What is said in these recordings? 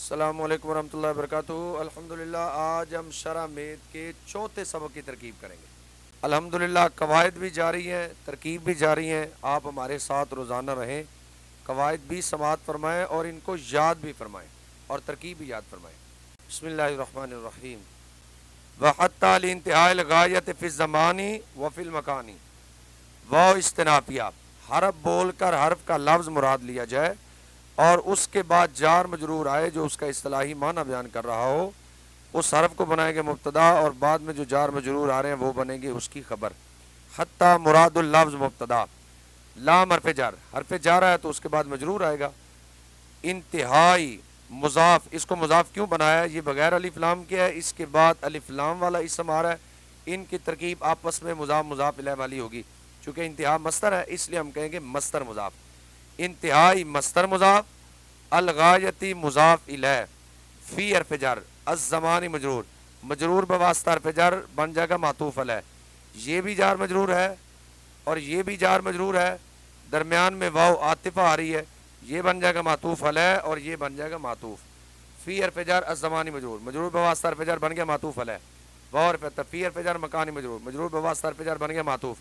السلام علیکم ورحمۃ اللہ وبرکاتہ۔ الحمدللہ آج ہم شرح میت کے چوتھے سبق کی ترکیب کریں گے۔ الحمدللہ قواعد بھی جاری ہیں، ترکیب بھی جاری ہیں۔ آپ ہمارے ساتھ روزانہ رہیں، قواعد بھی سماعت فرمائیں اور ان کو یاد بھی فرمائیں اور ترکیب بھی یاد فرمائیں۔ بسم اللہ الرحمن الرحیم۔ وحتی لانتہاء الغایۃ فی الزمان وفی المکان و استنافیہ، حرف بول کر حرف کا لفظ مراد لیا جائے اور اس کے بعد جار مجرور آئے جو اس کا اصطلاحی معنی بیان کر رہا ہو، اس حرف کو بنائیں گے مبتدا اور بعد میں جو جار مجرور آ رہے ہیں وہ بنیں گے اس کی خبر۔ حتی مراد اللفظ مبتدا، لام حرف جار آیا تو اس کے بعد مجرور آئے گا۔ انتہائی مضاف، اس کو مضاف کیوں بنایا ہے؟ یہ بغیر الف لام کے ہے، اس کے بعد الف لام والا اسم آ رہا ہے، ان کی ترکیب آپس میں مضاف مضاف الیہ والی ہوگی۔ چونکہ انتہا مصدر ہے اس لیے ہم کہیں گے مصدر مضاف۔ انتہائی مصدر مضاف، الغایتی مضاف الیہ، فی حرف جر، الزمانی مجرور، مجرور بواسطہ حرف جر بن جائے گا معطوف علیہ۔ یہ بھی جار مجرور ہے اور یہ بھی جار مجرور ہے، درمیان میں واو عاطفہ آ رہی ہے، یہ بن جائے گا معطوف علیہ اور یہ بن جائے گا معطوف۔ فی حرف جر الزمانی مجرور، مجرور بواسطہ حرف جر بن گیا معطوف علیہ، واو حرف فی حرف جر مکانی مجرور، مجرور بواسطہ حرف جر بن گیا معطوف۔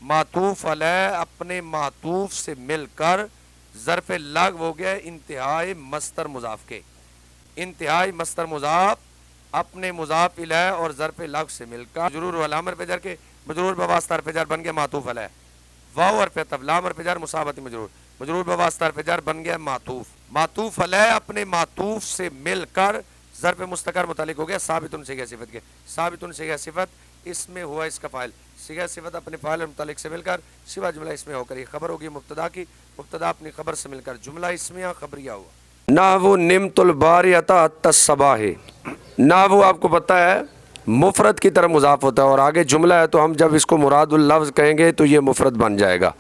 معطوف علیہ اپنے معطوف سے مل کر ظرف لغو ہو گیا انتہائی مصدر مضاف کے۔ انتہائی مصدر مضاف اپنے مضاف الیہ اور ظرف لغو سے مل کر مجرور و لام حرف جر کے، مجرور بواسطہ حرف جر بن گیا معطوف علیہ، واو حرف عطف لام حرف جر مصابتی مجرور، مجرور بواسطہ حرف جر بن گیا معطوف۔ معطوف علیہ اپنے معطوف سے مل کر ظرف مستقر متعلق ہو گیا ثابت صیغہ صفت کے۔ ثابت صیغہ صفت اس میں ہوا اس کا فاعل، صیغہ صفت اپنے فاعل متعلق سے مل کر سوا جملہ اسمیہ ہو کر یہ خبر ہوگی مبتدا کی، مبتدا اپنی خبر سے مل کر جملہ اسمیہ خبریہ ہوا۔ نحو نمت الباریۃ حتی الصباح، نحو آپ کو پتہ ہے مفرد کی طرح مضاف ہوتا ہے اور آگے جملہ ہے تو ہم جب اس کو مراد اللفظ کہیں گے تو یہ مفرد بن جائے گا۔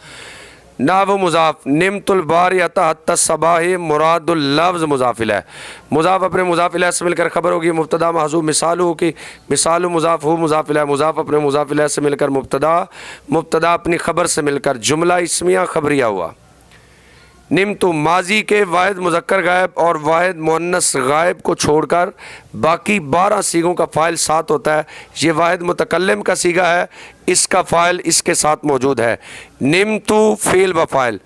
نحو مضاف، نمت الباریۃ حتی الصباح مراد اللفظ مضاف الیہ، مضاف اپنے مضاف الیہ سے مل کر خبر ہوگی مبتدا محذوف مثال ہو کی، مثال مضاف ہو مضاف الیہ، مضاف اپنے مضاف الیہ سے مل کر مبتدا، مبتدا اپنی خبر سے مل کر جملہ اسمیہ خبریہ ہوا۔ نمت ماضی کے واحد مذکر غائب اور واحد مؤنث غائب کو چھوڑ کر باقی 12 صیغوں کا فاعل ساتھ ہوتا ہے۔ یہ واحد متکلم کا صیغہ ہے، اس کا فاعل اس کے ساتھ موجود ہے۔ نمت فعل و فاعل،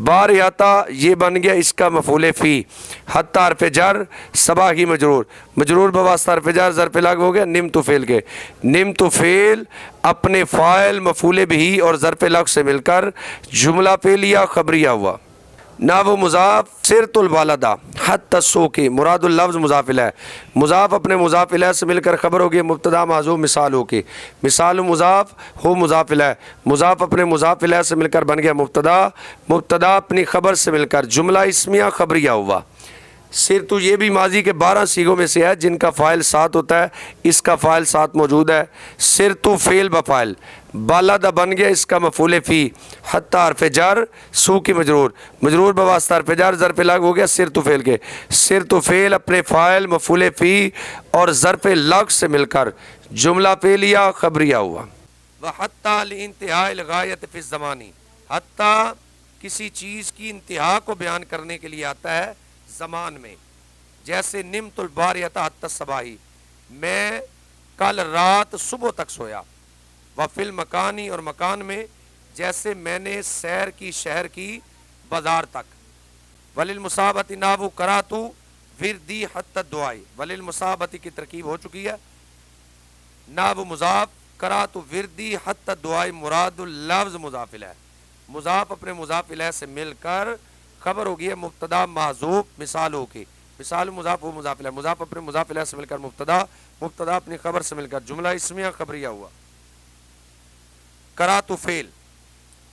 باریۃ یہ بن گیا اس کا مفعول فی، حتی حرف جر صباحی مجرور، مجرور بواسطہ حرف جر ظرف لغو ہو گیا نمت فعل کے۔ نمت فعل اپنے فاعل مفعول بہ اور ظرف لغو سے مل کر جملہ فعلیہ خبریہ ہوا۔ نحو مضاف سرت البالدہ حتی السوق، مراد اللفظ مضاف الیہ، مضاف اپنے مضاف الیہ سے مل کر خبر ہوگی مبتدا محذوف مثال ہو کی، مثال مضاف ہو مضاف الیہ، مضاف اپنے مضاف الیہ سے مل کر بن گیا مبتدا، مبتدا اپنی خبر سے مل کر جملہ اسمیہ خبریہ ہوا۔ سرتو یہ بھی ماضی کے 12 صیغوں میں سے ہے جن کا فاعل ساتھ ہوتا ہے، اس کا فاعل ساتھ موجود ہے۔ سرتو فعل بفاعل، بالدہ بن گیا اس کا مفعول فی، حتی حرف جر سو کی مجرور، مجرور بواسطہ حرف جر ظرف لغو ہو گیا سرتو فعل کے۔ سرتو فعل اپنے فاعل مفعول فی اور ظرف لغو سے مل کر جملہ فعلیہ خبریہ ہوا۔ وحتی لانتہاء الغایۃ فی الزمان، حتی کسی چیز کی انتہا کو بیان کرنے کے لیے آتا ہے زمان میں، جیسے نمت الباریۃ حتی الصباح، میں کل رات صبح تک سویا۔ وفی المکانی اور مکان میں، جیسے میں نے سیر کی شہر کی بازار تک۔ وللمصابۃ نحو قرأت وردی حتی الدعاء، وللمصابۃ کی ترکیب ہو چکی ہے۔ نحو مضاف قرأت وردی حتی الدعاء مراد اللفظ مضاف الیہ، مضاف اپنے مضاف الیہ سے مل کر خبر ہوگی ہے مبتدا محذوف مثال ہو کے، مثال مضاف ہو مضاف الیہ، مضاف اپنے مضاف الیہ سے مل کر مبتدا، مبتدا اپنی خبر سے مل کر جملہ اسمیہ خبریہ ہوا۔ قرأت فعل،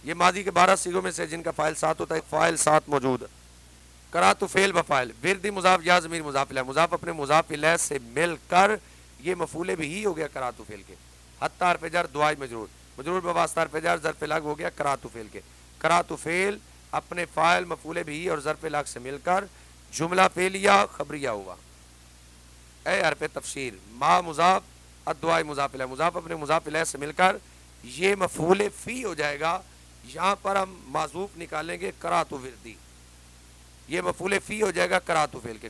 یہ ماضی کے 12 صیغوں میں سے جن کا فاعل ساتھ ہوتا ہے، فاعل ساتھ موجود۔ قرأت فعل بفاعل، وردی مضاف یا ضمیر مضاف الیہ، مضاف اپنے مضاف الیہ سے مل کر یہ مفعول بہ ہو گیا قرأت فعل کے۔ حتی حرف جر دعائی مجرور، مجرور بواسطہ حرف جر ظرف لغو ہو گیا قرأت فعل کے۔ قرأت فعل اپنے فاعل مفعول بہ اور ظرف لغو سے مل کر جملہ فعلیہ خبریہ ہوا۔ اے حرف تفسیر، ما مضاف الدعاء مضاف الیہ، مضاف اپنے مضاف الیہ سے مل کر یہ مفعول فی ہو جائے گا، یہاں پر ہم معذوف نکالیں گے قرأت وردی، یہ مفعول فی ہو جائے گا قرأت فعل کے۔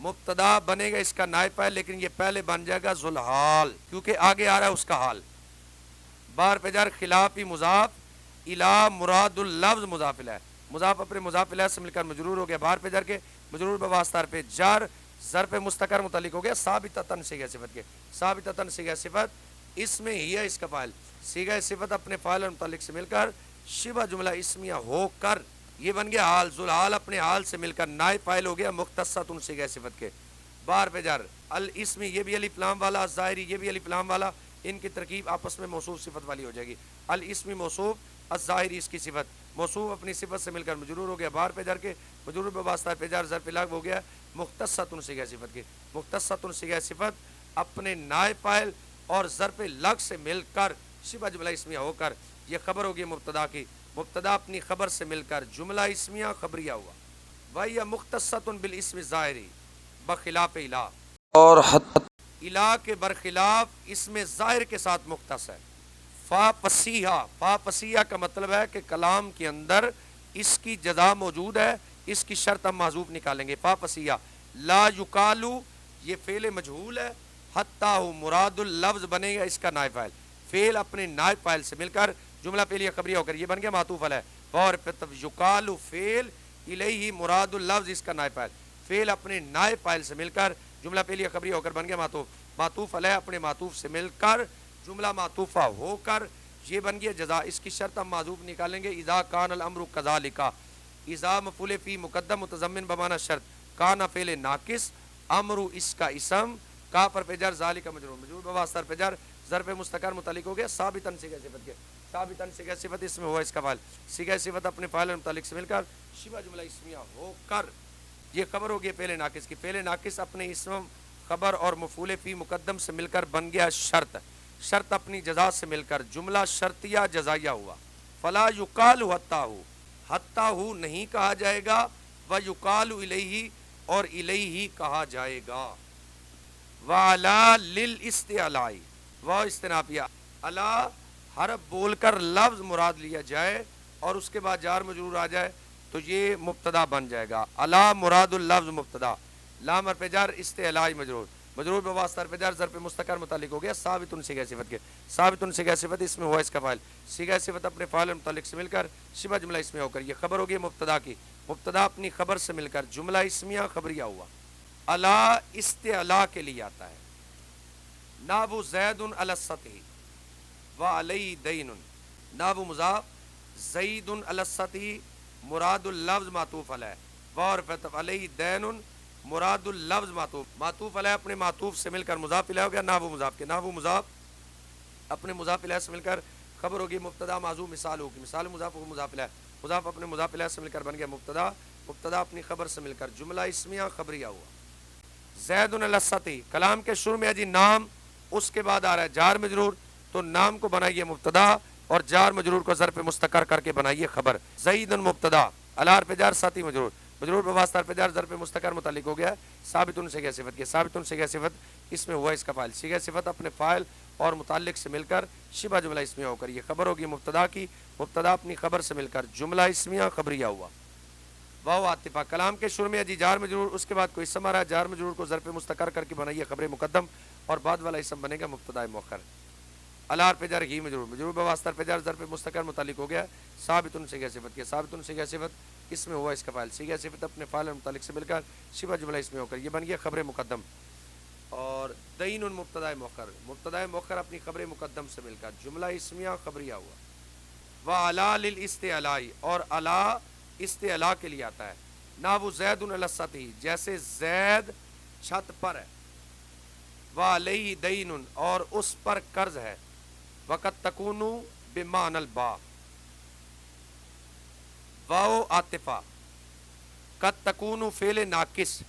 مبتدا بنے گا اس کا نائب فاعل، لیکن یہ پہلے بن جائے گا ذوالحال، کیونکہ آگے آ رہا ہے اس کا حال. بار پہ جر خلافی مضاف الا مراد اللفظ مضاف الیہ، مضاف اپنے مضاف الیہ سے مل کر مجرور ہو گیا بار پہ جر کے، مجرور بواسطہ پہ جر، ظرف مستقر متعلق ہو گیا ثابتتاً صیغہ صفت کے، ثابتتاً صیغہ صفت اس میں ہی ہے اس کا فاعل، صیغہ صفت اپنے فاعل اور متعلق سے مل کر شبہ جملہ اسمیہ ہو کر یہ بن گیا حال، ذوالحال اپنے حال سے مل کر نائب فاعل ہو گیا مختصۃ صیغہ صفت کے. بار پہ جر الاسم، یہ بھی الف لام والا، الظاہری یہ بھی الف لام والا، ان کی ترکیب آپس میں موصوف صفت والی ہو جائے گی. الاسم موصوف، الظاہری اس کی صفت، موصوف اپنی صفت سے مل کر مجرور ہو گیا بار پہ جر کے، مجرور بواسطہ پہ جر ظرف لغو ہو گیا مختصۃ صیغہ صفت کے. مختصۃ صیغہ صفت اپنے نائب فاعل اور ظرف لغو سے مل کر شبہ جملہ اسمیہ ہو کر یہ خبر ہوگی مبتدا کی، مبتدا اپنی خبر سے مل کر جملہ اسمیہ خبریہ ہوا. وَهِيَ مُخْتَصَّةٌ بِالْإِسْمِ الظَّاهِرِ بخلاف الہ، اور الہ کے برخلاف اسم ظاہر کے ساتھ مختص ہے. فا پسیحا، فا پسیحا کا مطلب ہے کہ کلام کے اندر اس کی جزا موجود ہے، اس کی شرط ہم محذوف نکالیں گے. فا پسیحا لا یقالو، یہ فعل مجہول ہے، حتیٰ مراد اللفظ بنے گا اس کا نائب فاعل، فعل اپنے نائب فاعل سے مل کر جملہ فعلیہ خبریہ ہو کر یہ بن گیا معطوف علیہ. اور یقالو فعل الیہ مراد اللفظ اس کا نائب فاعل، فعل اپنے نائب فاعل سے مل کر جملہ فعلیہ خبریہ ہو کر بن گیا معطوف، معطوف علیہ اپنے معطوف سے مل کر جملہ معطوفہ ہو کر یہ بن گیا جزا. اس کی شرط ہم معذوف نکالیں گے. اذا کان الامر کذالک، اذا مفعول فی مقدم متضمن بمعنی شرط، کان فعل ناقص، امر اس کا اسم، کا پر پہ جر، ذالک مجرور، مجرور بواسطہ پہ جر، ظرف مستقر متعلق ہو گیا ثابتاً صیغہ صفت کے، ثابتاً صیغہ صفت اس میں ہوا اس کا فاعل، صیغہ صفت اپنے فاعل متعلق سے مل کر شبہ جملہ اسمیہ ہو کر یہ خبر ہو گئی فعل ناقص کی. فعل ناقص اپنے اسم خبر اور مفعول فی مقدم سے مل کر بن گیا شرط، شرط اپنی جزا سے مل کر جملہ شرطیہ جزائیہ ہوا. فلا یقال حتیٰ، حتیٰ نہیں کہا جائے گا، و یقال الیہ اور الیہ کہا جائے گا. وعلا للاستعلاء، و استنافیہ، علا حرف بول کر لفظ مراد لیا جائے اور اس کے بعد جار مجرور آ جائے تو یہ مبتدا بن جائے گا. علا مراد اللفظ مبتدا، لام حرف جر استعلاء مجرور، مجرور بواسطہ حرف جر ظرف مستقر متعلق ہو گیا ثابت صیغہ صفت کے، ثابت صیغہ صفت اس میں ہوا اس کا فاعل، صیغہ صفت اپنے فاعل متعلق سے مل کر شبہ جملہ اسمیہ ہو کر یہ خبر ہوگی مبتدا کی، مبتدا اپنی خبر سے مل کر جملہ اسمیہ خبریہ ہوا. علا استعلاء کے لیے آتا ہے. نابو زید علی السطح و علی دین، نابو مضاف، زید علی السطح مراد اللفظ معطوف علیہ، و عرفت علی دین مراد اللفظ معطوف، معطوف علیہ اپنے معطوف سے مل کر مضاف الیہ ہو گیا نابو مضاف کے، نابو مضاف اپنے مضاف الیہ سے مل کر خبر ہوگی مبتدا معذوف مثال ہوگی، مثال مضاف ہو مضاف الیہ، مضاف اپنے مضاف الیہ سے مل کر بن گیا مبتدا، مبتدا اپنی خبر سے مل کر جملہ اسمیہ خبریہ ہوا. زید علی السطح، کلام کے شروع میں جی نام، اس کے بعد آ رہا ہے جار مجرور، تو نام کو بنائیے مبتدا اور جار مجرور کو ظرف مستقر کر کے بنائیے خبر. زید مبتدا، علی حرف جر سطح مجرور، مجرور بواسطہ حرف جر ظرف مستقر متعلق ہو گیا ثابت صیغہ صفت کے، ثابت صیغہ صفت اس میں ہوا اس کا فاعل، صیغہ صفت اپنے فاعل اور متعلق سے مل کر شبہ جملہ اسمیہ ہو کر یہ خبر ہوگی مبتدا کی، مبتدا اپنی خبر سے مل کر جملہ اسمیہ خبریہ ہوا. واو عاطفہ، کلام کے شروع میں جی جار مجرور، اس کے بعد کوئی اسم آ رہا ہے، جار مجرور کو ظرف مستقر کر کے بنائیے خبر مقدم اور بعد والا اسم بنے گا مبتدا مؤخر. علی حرف جر ہی مجرور، مجرور بواسطہ حرف جر ظرف مستقر متعلق ہو گیا ثابت صیغہ صفت کے، ثابت صیغہ صفت اس میں ہوا اس کا فاعل، صیغہ صفت اپنے فاعل متعلق سے مل کر شبہ جملہ اس میں ہو کر یہ بن گیا خبر مقدم. اور دین مبتدا مؤخر، مبتدا مؤخر اپنی خبر مقدم سے مل کر جملہ اسمیہ خبریہ ہوا. وعلا للاستعلاء، اور علا استعلاء کے لیے آتا ہے. نابو زید علی السطح، جیسے زید چھت پر ہے، وعلیہ دین، اور اس پر قرض ہے، وقت تکونو بمعنی الباء، واو عاطفہ، قد تکونو فعل ناقص،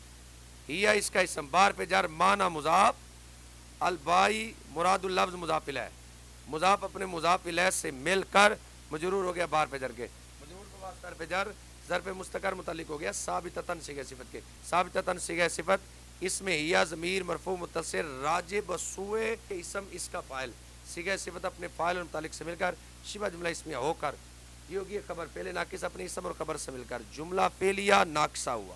ہی اس کا اسم، بار پہ جر، معنی مضاف، البائی مراد اللفظ مضاف الیہ، مضاف اپنے مضاف الیہ سے مل کر مجرور ہو گیا بار پہ جر کے، مجرور بواسطہ حرف جر ظرف مستقر متعلق ہو گیا ثابتتاً صیغہ صفت کے، ثابتتاً صیغہ صفت اس میں ہی ضمیر مرفوع متصل راجب سوئے کے اسم اس کا فاعل، صیغہ صفت اپنے فاعل اور متعلق سے مل کر شبہ جملہ اسمیہ ہو کر یہ ہوگی خبر، پہلے ناقص اپنے اسم اور خبر سے مل کر جملہ فعلیہ ناقصہ ہوا.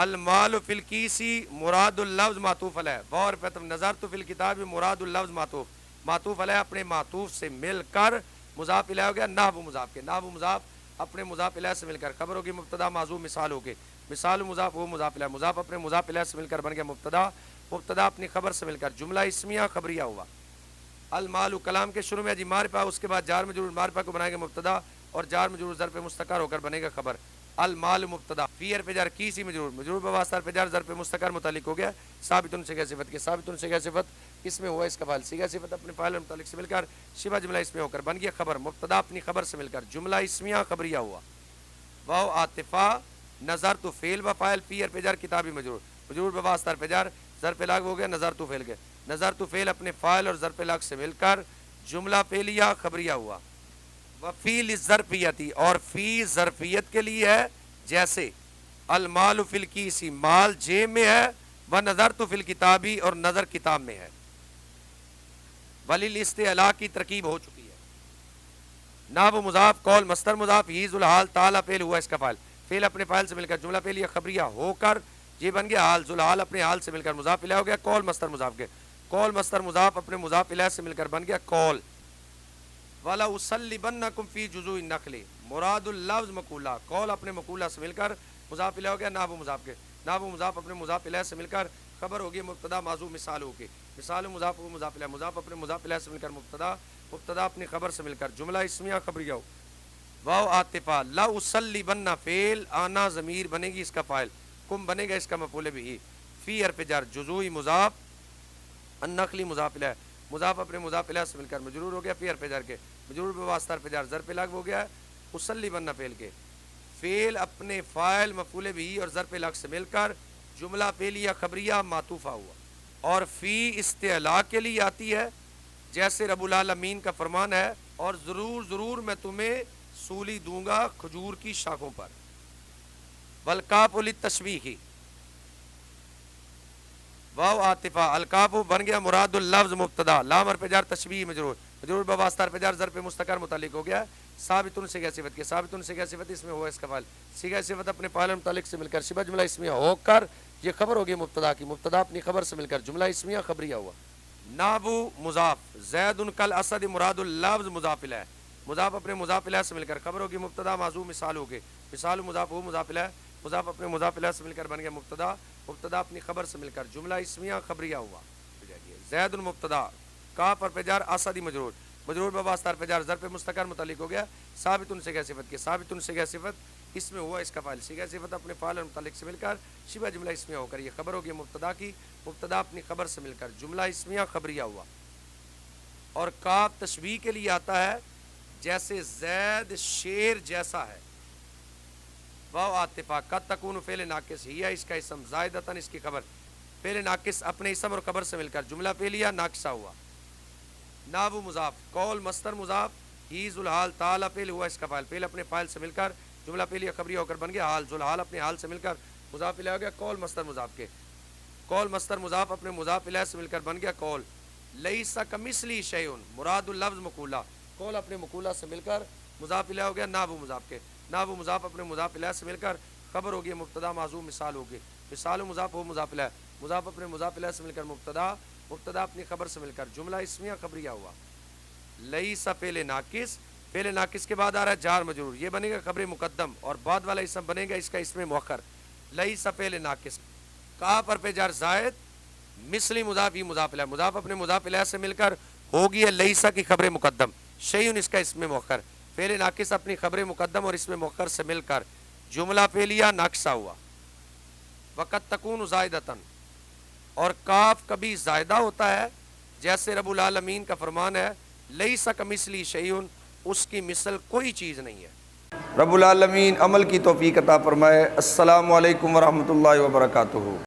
المال فی الکیسی مراد اللفظ معطوف علیہ، اور نظرت فی الکتاب مراد اللفظ معطوف علیہ اپنے معطوف سے مل کر مضاف الیہ ہو گیا، نحو مضاف کے، نحو مضاف اپنے مضاف الیہ سے مل کر خبر ہوگی مبتدا موضوع مثال ہوگی، مثال مضاف وہ مضاف الیہ، مضاف اپنے مضاف الیہ سے مل کر بن گیا مبتدا، مبتدا اپنی خبر سے مل کر جملہ اسمیہ خبریہ ہوا۔ المال کلام کے شروع میں جی معرفہ، اس کے بعد جار مجرور، معرفہ کو بنائے گا مبتدا اور جار مجرور ظرف مستقر ہو کر بنے گا خبر۔ المال مبتدا، فی حرف جر کیسی مجرور، مجرور بواسطہ حرف جر ظرف مستقر متعلق ہو گیا ثابت صیغہ صفت کے، ثابت صیغہ صفت اس میں ہوا اس کا فاعل، صیغہ صفت اپنے فاعل اور متعلق سے مل کر شبہ جملہ اسمیہ ہو کر بن گیا خبر، مبتدا اپنی خبر سے مل کر جملہ اسمیہ خبریہ ہوا۔ واو عاطفہ نظر تو فعل و فاعل، فی حرف جر کتابی مجرور، مجرور بواسطہ حرف جر ظرف لاغ ہو گیا نظر تو فعل کے، نظر تو فعل اپنے فاعل اور ظرف لاغ سے مل کر جملہ فعلیہ خبریہ ہوا۔ وفی للظرفیتی، اور فی ظرفیت کے لیے ہے، جیسے المال فی الکیسی مال جیب میں ہے، و نظرت فی الکتابی اور نظر کتاب میں ہے۔ ولیلاستعلاء کی ترکیب ہو چکی ہے، نحو مضاف قول مصدر مضاف ہی ذوالحال تعالی فعل ہوا اس کا فاعل، فعل اپنے فاعل سے مل کر جملہ فعلیہ خبریہ ہو کر یہ بن گیا حال، ذوالحال اپنے حال سے مل کر مضاف الیہ ہو گیا قول مصدر مضاف کے، قول مصدر مضاف اپنے مضاف الیہ سے مل کر بن گیا قول۔ وَلَا أُصَلِّبَنَّكُمْ فِي جُذُوعِ النَّخْلِ مراد اللفظ مقولہ، قول اپنے مقولہ سے مل کر مضاف الیہ ہو گیا نحو مضاف کے، نحو مضاف اپنے مضاف الیہ سے مل کر خبر ہوگی مبتدا موضوع مثال ہوگی، مثال مضاف و مضاف الیہ، مضاف اپنے مضاف الیہ سے مل کر مبتدا، مبتدا اپنی خبر سے مل کر جملہ اسمیہ خبریہ ہو۔ واو عاطفہ، لا اصلیبن فعل، آنا ضمیر بنے گی اس کا فاعل، کم بنے گا اس کا مفعول بھی، فی حرف جر جزوئی مضاف، النخلی مضاف الیہ، مضاف اپنے مضاف الیہ سے مل کر مجرور ہو گیا فی حرف جر کے، مجرور بواسطہ حرف جر ظرف لاغ ہو گیا اصلیبن فعل کے، فعل اپنے فاعل مفعول بھی اور ظرف لاغ سے مل کر جملہ فعلیہ خبریہ معطوفہ ہوا۔ اور فی استعلاء کے لیے آتی ہے، جیسے رب العالمین کا فرمان ہے، اور ضرور ضرور میں تمہیں سولی دوں گا کھجور کی شاخوں پر۔ والکاف للتشبیہ، واو عاطفہ، الکاف بن گیا مراد اللفظ مبتدا، لام حرف جر تشبیہ مجرور، مجرور بواسطہ حرف جر ظرف مستقر متعلق ہو گیا ثابت صیغہ صفت کے، ثابت صیغہ صفت اس میں ہوا اس کا فاعل، صیغہ صفت اپنے فاعل متعلق سے مل کر شبہ جملہ اسمیہ ہو کر یہ خبر ہوگی مبتدا کی، مبتدا اپنی خبر سے مل کر جملہ اسمیہ خبریہ ہوا۔ نحو مضاف، زید کالاسد مراد اللفظ مضاف الیہ، مضاف اپنے مضاف الیہ سے مل کر خبر ہوگی مبتدا موضوع مثال ہوگی، مثال مضاف ہو مضاف الیہ، مضاف اپنے مضاف الیہ سے مل کر بن گیا مبتدا، مبتدا اپنی خبر سے مل کر جملہ اسمیہ خبریہ ہوا۔ زید المبتدا، کاف حرف جر اسدی مجرور، مجرور بواسطہ حرف جر ظرف مستقر متعلق ہو گیا ثابت صیغہ صفت کے، ثابت صیغہ صفت اس میں ہوا اس کا فاعل، صیغہ صفت اپنے فاعل اور متعلق سے مل کر شبہ جملہ اسمیہ ہو کر یہ خبر ہوگی مبتدا کی، مبتدا اپنی خبر سے مل کر جملہ اسمیہ خبریہ ہوا۔ اور کاف تشبیہ کے لیے آتا ہے، جیسے زید شیر جیسا ہے۔ واو عاطفہ، قد تکون فعل ناقص، ہی ہے اس کا اسم، زائدتاً اس کی خبر، فعل ناقص اپنے اسم اور خبر سے مل کر جملہ فعلیہ ناقصہ ہوا۔ نحو مضاف، قول مصدر مضاف، ہی ذوالحال تعالی فعل ہوا اس کا فاعل، فعل اپنے فاعل سے مل کر جملہ فعلیہ خبریہ ہو کر بن گیا حال، ذوالحال اپنے حال سے مل کر مضاف الیہ ہو گیا قول مصدر مضاف کے، قول مصدر مضاف اپنے مضاف الیہ سے مل کر بن گیا قول۔ لیس کمثلہ شیء مراد اللفظ مقولہ، قول اپنے مقولہ سے مل کر مضاف الیہ ہو گیا نحو مضاف کے، نحو مضاف اپنے مضاف الیہ سے مل کر خبر ہوگی مبتدا موضوع مثال ہوگی، مثال مضاف ہو مضاف الیہ، مضاف اپنے مضاف الیہ سے مل کر مبتدا، مبتدا اپنی خبر سے مل کر جملہ اسمیہ خبریہ ہوا۔ لیس فعل ناقص، فعل ناقص کے بعد آ رہا ہے جار مجرور، یہ بنے گا خبر مقدم اور بعد والا اسم بنے گا اس کا اسم مؤخر، لیس فعل ناقص۔ کاف حرف جر زائد، مثلی مضاف ہی مضاف الیہ، مضاف اپنے مضاف الیہ سے مل کر ہوگی ہے لیس کی خبر مقدم، شیء اس کا اسم مؤخر، فعل ناقص اپنی خبر مقدم اور اسم مؤخر سے مل کر جملہ فعلیہ ناقصہ ہوا۔ وقد تکون زائدتاً، اور کاف کبھی زائدہ ہوتا ہے، جیسے رب العالمین کا فرمان ہے لیس کمثلہ شیء، اس کی مثل کوئی چیز نہیں ہے۔ رب العالمین عمل کی توفیق عطا فرمائے۔ السلام علیکم ورحمۃ اللہ وبرکاتہ۔